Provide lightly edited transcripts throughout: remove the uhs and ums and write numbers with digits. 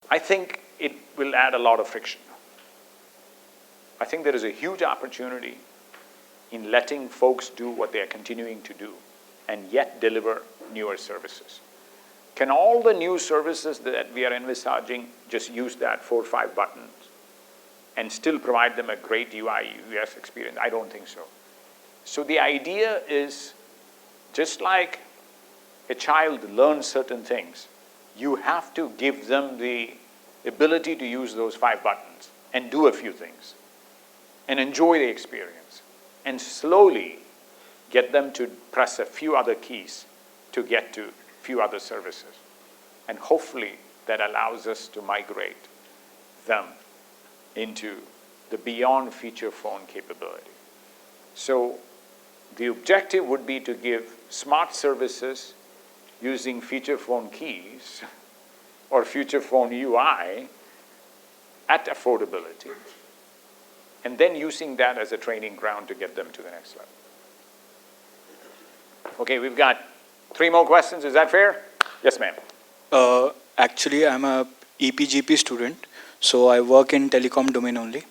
I think it will add a lot of friction. I think there is a huge opportunity in letting folks do what they are continuing to do and yet deliver newer services. Can all the new services that we are envisaging just use that 4 or 5 buttons and still provide them a great UI, UX experience? I don't think so. So the idea is, just like a child learns certain things, you have to give them the ability to use those 5 buttons and do a few things and enjoy the experience, and slowly get them to press a few other keys to get to a few other services. And hopefully that allows us to migrate them into the beyond feature phone capability. So the objective would be to give smart services using feature phone keys or feature phone UI at affordability, and then using that as a training ground to get them to the next level. Okay, we've got 3 more questions. Is that fair? Yes, ma'am. Actually, I'm a EPGP student, so I work in telecom domain only.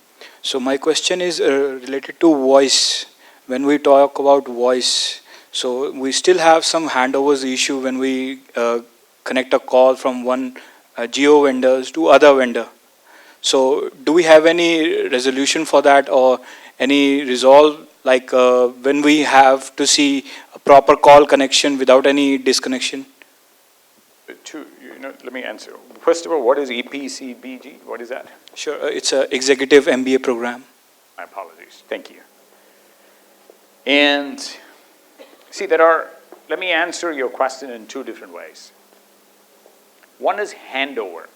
So my question is related to voice. When we talk about voice, so we still have some handovers issue when we connect a call from one geo vendors to other vendor. So do we have any resolution for that, or any resolve, like when we have to see a proper call connection without any disconnection? Let me answer. First of all, what is EPCBG? What is that? Sure, it's an executive MBA program. My apologies. Thank you. And see, let me answer your question in 2 different ways. One is handover.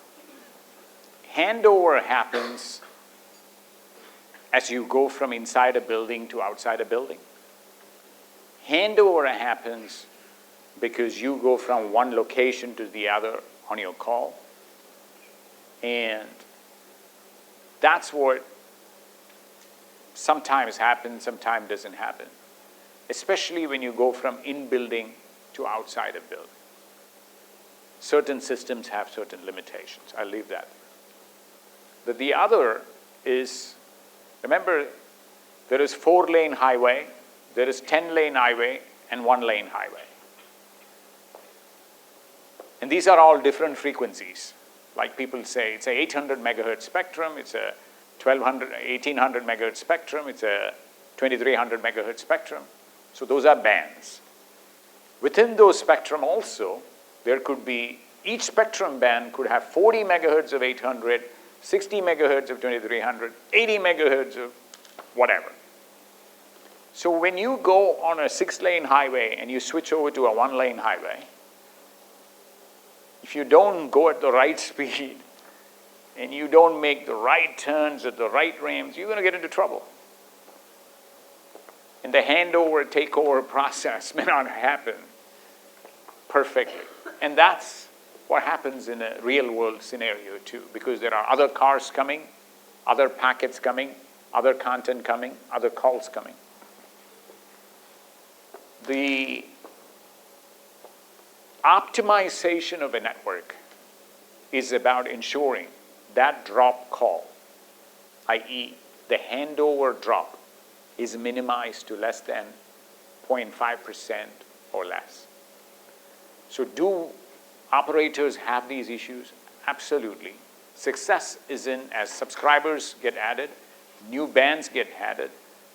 Handover happens as you go from inside a building to outside a building. Handover happens because you go from one location to the other on your call. And that's what sometimes happens, sometimes doesn't happen, especially when you go from in-building to outside a building. Certain systems have certain limitations. I'll leave that. But the other is, remember, there is 4-lane highway, there is 10-lane highway, and 1-lane highway. And these are all different frequencies. Like people say, it's a 800 megahertz spectrum, it's a 1800 megahertz spectrum, it's a 2300 megahertz spectrum. So those are bands. Within those spectrum also, there could be, each spectrum band could have 40 megahertz of 800, 60 megahertz of 2300, 80 megahertz of whatever. So when you go on a 6-lane highway and you switch over to a 1-lane highway, if you don't go at the right speed and you don't make the right turns at the right ramps, you're going to get into trouble. And the handover, takeover process may not happen perfectly. And that's what happens in a real-world scenario too, because there are other cars coming, other packets coming, other content coming, other calls coming. The optimization of a network is about ensuring that drop call, i.e. the handover drop, is minimized to less than 0.5% or less. So do operators have these issues? Absolutely. Success is in, as subscribers get added, new bands get added,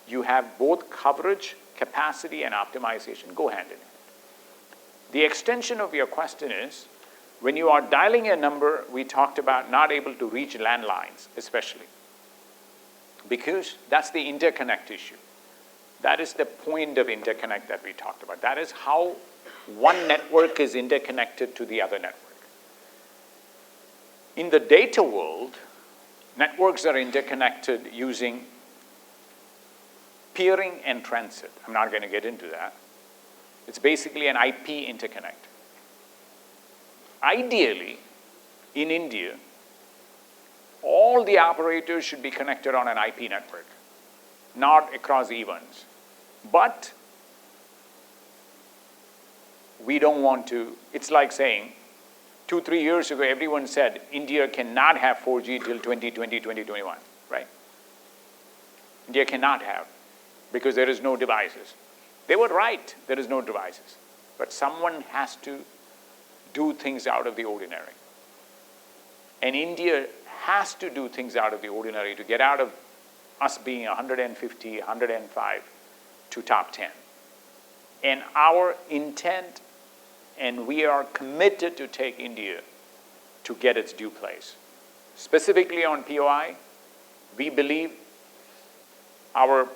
you have both coverage, capacity, and optimization go hand in hand. The extension of your question is, when you are dialing a number, we talked about not able to reach landlines, especially, because that's the interconnect issue. That is the point of interconnect that we talked about. That is how one network is interconnected to the other network. In the data world, networks are interconnected using peering and transit. I'm not going to get into that. It's basically an IP interconnect. Ideally, in India, all the operators should be connected on an IP network, not across E1s. But we don't want to, it's like saying 2-3 years ago, everyone said India cannot have 4G till 2020, 2021, right? India cannot have, because there is no devices. They were right, there is no devices. But someone has to do things out of the ordinary. And India has to do things out of the ordinary to get out of us being 150, 105 to top 10. And our intent, and we are committed to take India to get its due place. Specifically on POI, we believe our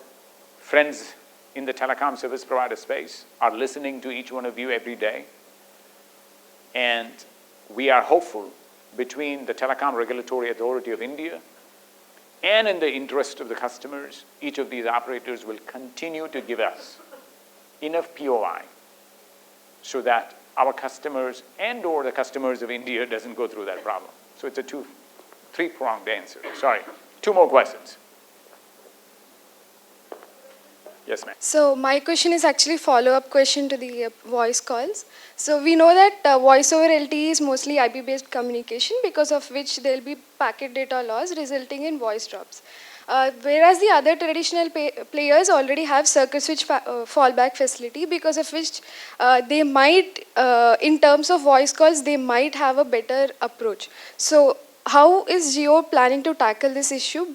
friends in the telecom service provider space are listening to each one of you every day. And we are hopeful, between the Telecom Regulatory Authority of India and in the interest of the customers, each of these operators will continue to give us enough POI so that our customers and or the customers of India doesn't go through that problem. So it's a three-pronged answer. Sorry, 2 more questions. Yes, ma'am. So my question is actually follow-up question to the voice calls. So we know that voice over LTE is mostly IP-based communication, because of which there will be packet data loss resulting in voice drops. Whereas the other traditional players already have circuit switch fallback facility, because of which they might, in terms of voice calls, they might have a better approach. So how is Jio planning to tackle this issue?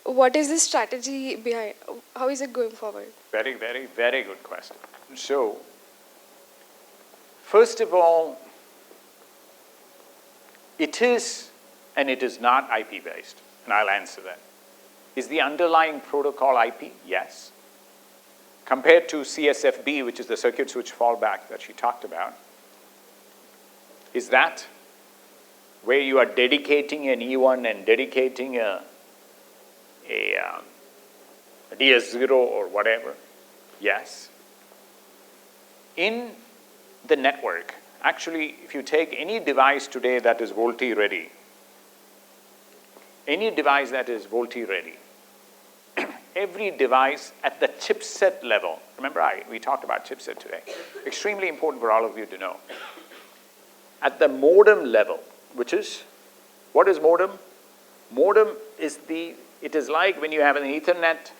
What is the strategy behind? How is it going forward? Very, very, very good question. So, first of all, it is and it is not IP-based, and I'll answer that. Is the underlying protocol IP? Yes. Compared to CSFB, which is the circuit switch fallback that she talked about, is that where you are dedicating an E1 and dedicating a DS0 or whatever? Yes. In the network, actually, if you take any device today that is VoLTE ready, any device that is VoLTE ready, every device at the chipset level, remember we talked about chipset today, extremely important for all of you to know. At the modem level, which is, what is modem? Modem is it is like when you have an Ethernet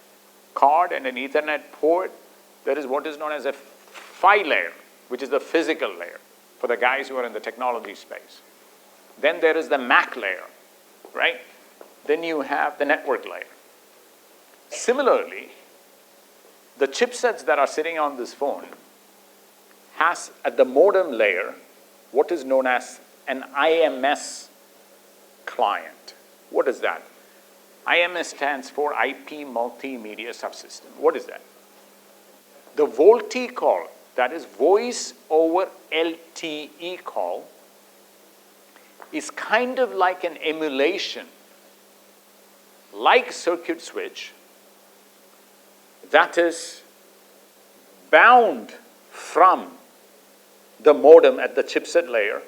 card and an Ethernet port, there is what is known as a PHY layer, which is the physical layer for the guys who are in the technology space. Then there is the MAC layer, right? Then you have the network layer. Similarly, the chipsets that are sitting on this phone has at the modem layer what is known as an IMS client. What is that? IMS stands for IP Multimedia Subsystem. What is that? The VoLTE call, that is voice over LTE call, is kind of like an emulation, like circuit switch, that is bound from the modem at the chipset layer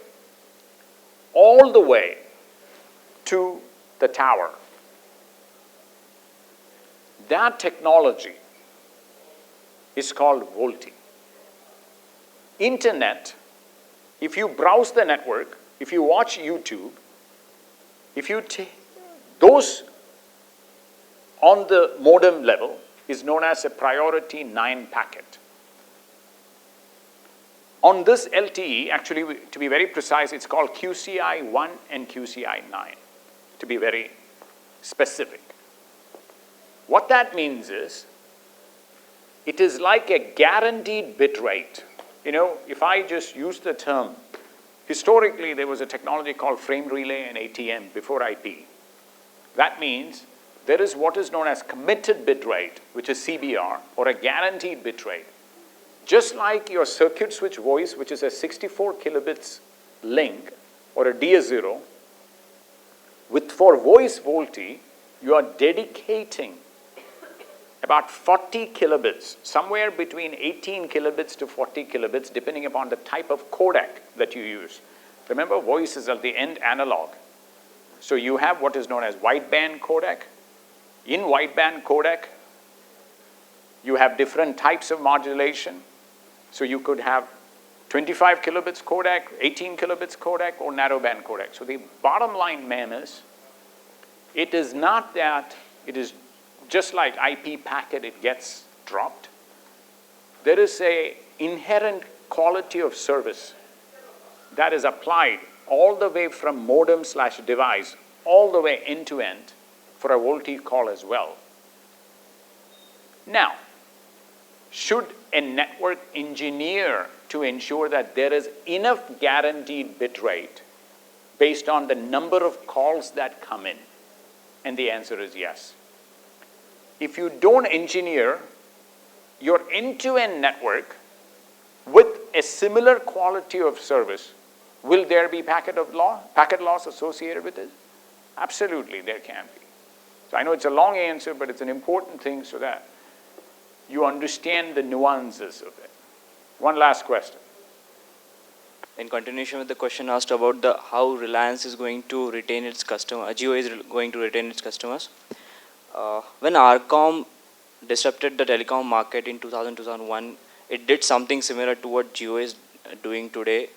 all the way to the tower. That technology is called VoLTE. Internet, if you browse the network, if you watch YouTube, if you take those on the modem level is known as a priority 9 packet. On this LTE, actually, to be very precise, it's called QCI 1 and QCI 9, to be very specific. What that means is, it is like a guaranteed bit rate. You know, if I just use the term, historically there was a technology called frame relay and ATM before IP. That means there is what is known as committed bit rate, which is CBR, or a guaranteed bit rate. Just like your circuit switch voice, which is a 64 kilobits link, or a DS0, for voice VoLTE, you are dedicating about 40 kilobits, somewhere between 18 kilobits to 40 kilobits, depending upon the type of codec that you use. Remember, voice is at the end analog. So you have what is known as wideband codec. In wideband codec, you have different types of modulation. So you could have 25 kilobits codec, 18 kilobits codec, or narrowband codec. So the bottom line, ma'am, is it is not that it is just like IP packet, it gets dropped. There is a inherent quality of service that is applied all the way from modem/device all the way end to end for a VoLTE call as well. Now, should a network engineer to ensure that there is enough guaranteed bit rate based on the number of calls that come in? And the answer is yes. If you don't engineer your end-to-end network with a similar quality of service, will there be packet loss associated with it? Absolutely, there can be. So I know it's a long answer, but it's an important thing so that you understand the nuances of it. One last question. In continuation with the question asked about how Reliance is going to retain its customer, Jio is going to retain its customers. When Arcom disrupted the telecom market in 2000-2001, it did something similar to what Jio is doing today.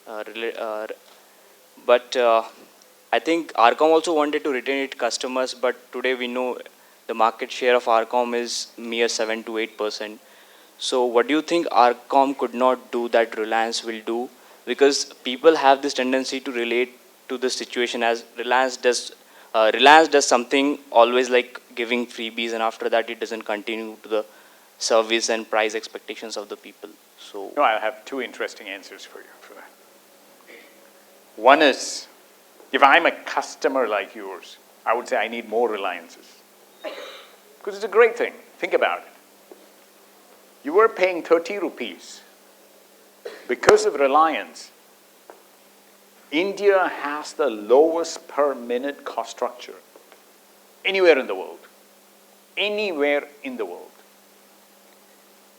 But I think Arcom also wanted to retain its customers, but today we know the market share of Arcom is mere 7 to 8%. So what do you think Arcom could not do that Reliance will do? Because people have this tendency to relate to the situation as Reliance does something always like giving freebies, and after that it doesn't continue to the service and price expectations of the people. So No, I have two interesting answers for you for that. One is, if I'm a customer like yours, I would say I need more Reliances. Because it's a great thing. Think about it. You were paying 30 rupees. Because of Reliance, India has the lowest per minute cost structure anywhere in the world. Anywhere in the world.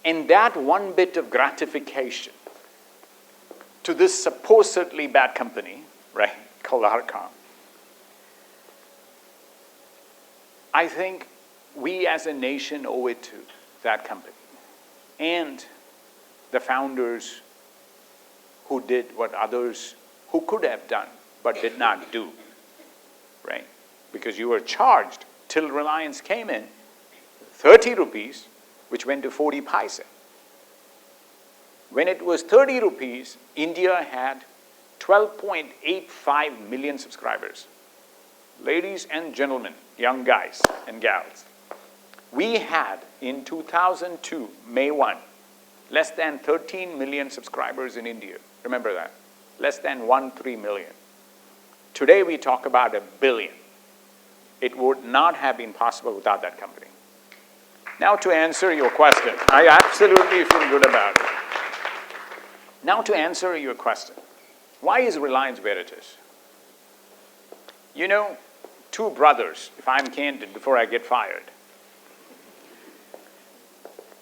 And that one bit of gratification to this supposedly bad company, right, called Arcom, I think we as a nation owe it to that company and the founders who did what others who could have done but did not do, right? Because you were charged till Reliance came in 30 rupees, which went to 40 paise. When it was 30 rupees, India had 12.85 million subscribers. Ladies and gentlemen, young guys and gals, we had in 2002, May 1, less than 13 million subscribers in India. Remember that. Less than 13 million. Today we talk about 1 billion. It would not have been possible without that company. Now to answer your question, I absolutely feel good about it. Now to answer your question, why is Reliance where it is? You know, two brothers, if I'm candid before I get fired,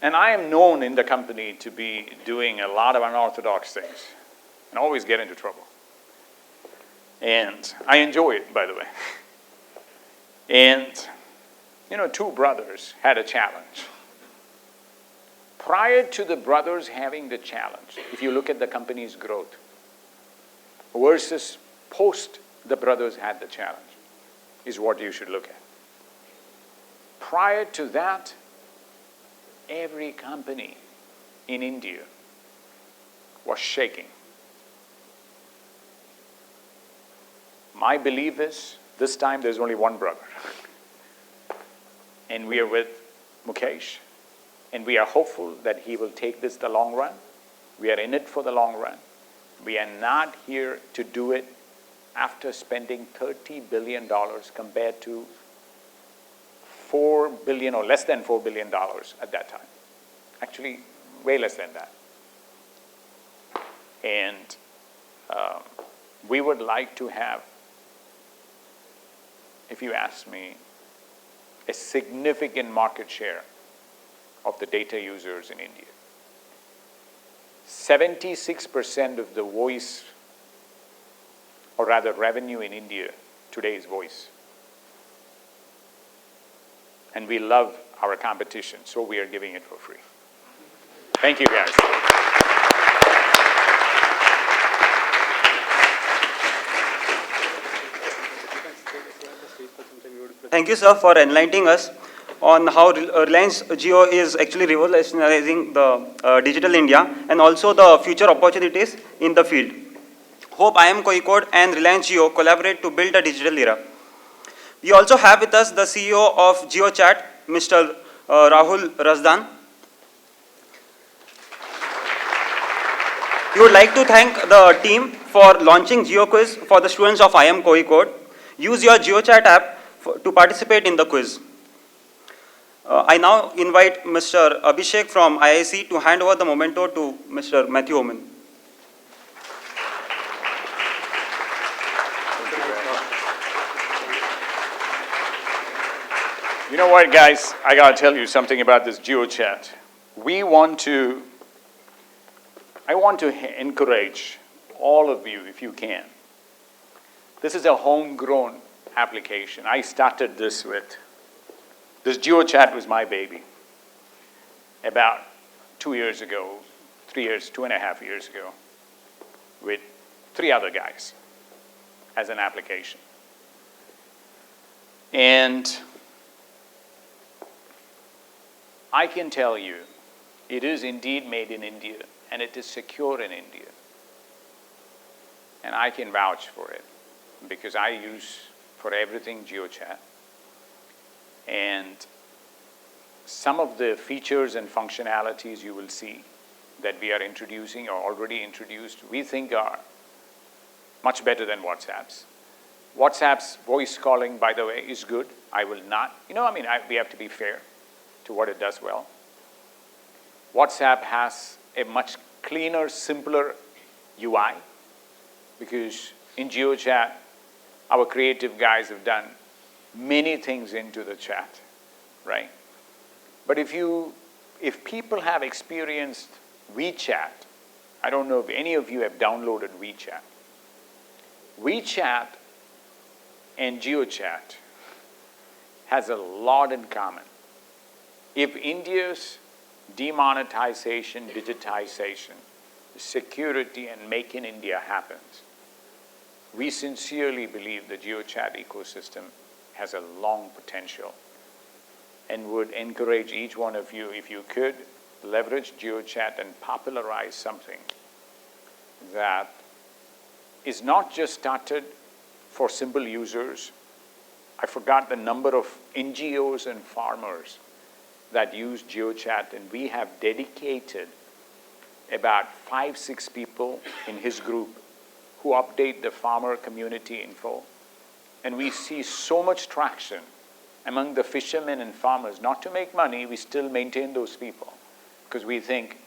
and I am known in the company to be doing a lot of unorthodox things and always get into trouble. And I enjoy it, by the way. And, you know, two brothers had a challenge. Prior to the brothers having the challenge, if you look at the company's growth, versus post the brothers had the challenge, is what you should look at. Prior to that, every company in India was shaking. My belief is, this time there's only one brother. And we are with Mukesh. And we are hopeful that he will take this the long run. We are in it for the long run. We are not here to do it after spending $30 billion compared to $4 billion or less than $4 billion at that time. Actually, way less than that. And we would like to have, if you ask me, a significant market share of the data users in India. 76% of the voice, or rather revenue in India today is voice. And we love our competition, so we are giving it for free. Thank you, guys. Thank you, sir, for enlightening us on how Reliance Jio is actually revolutionizing the digital India and also the future opportunities in the field. Hope IIM Kozhikode and Reliance Jio collaborate to build a digital era. We also have with us the CEO of JioChat, Mr. Rahul Razdan. We would like to thank the team for launching GeoQuiz for the students of IIM Kozhikode. Use your JioChat app to participate in the quiz. I now invite Mr. Abhishek from IIC to hand over the memento to Mr. Matthew Oman. You know what, guys? I gotta tell you something about this JioChat. I want to encourage all of you, if you can. This is a homegrown application. I started this JioChat was my baby about 2 years ago, 2.5 years ago, with 3 other guys as an application. And I can tell you, it is indeed made in India, and it is secure in India. And I can vouch for it, because I use for everything JioChat. And some of the features and functionalities you will see that we are introducing or already introduced, we think are much better than WhatsApp's. WhatsApp's voice calling, by the way, is good. I will not, we have to be fair to what it does well. WhatsApp has a much cleaner, simpler UI, because in JioChat, our creative guys have done many things into the chat, right? But if people have experienced WeChat, I don't know if any of you have downloaded WeChat. WeChat and JioChat has a lot in common. If India's demonetization, digitization, security, and Make in India happens, we sincerely believe the JioChat ecosystem has a long potential, and would encourage each one of you, if you could, leverage JioChat and popularize something that is not just started for simple users. I forgot the number of NGOs and farmers that use JioChat, and we have dedicated about 5-6 people in his group who update the farmer community info. And we see so much traction among the fishermen and farmers. Not to make money, we still maintain those people, because we think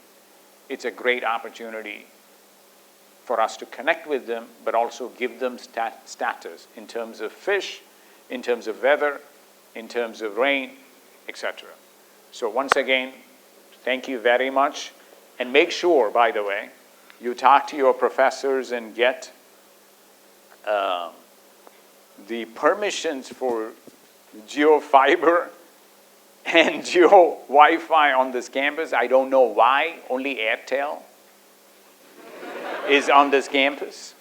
it's a great opportunity for us to connect with them, but also give them status in terms of fish, in terms of weather, in terms of rain, etc. So once again, thank you very much. And make sure, by the way, you talk to your professors and get the permissions for JioFiber and Jio Wi-Fi on this campus. I don't know why, only Airtel is on this campus.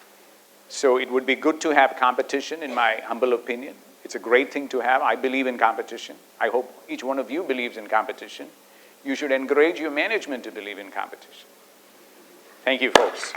So it would be good to have competition, in my humble opinion. It's a great thing to have. I believe in competition. I hope each one of you believes in competition. You should encourage your management to believe in competition. Thank you, folks.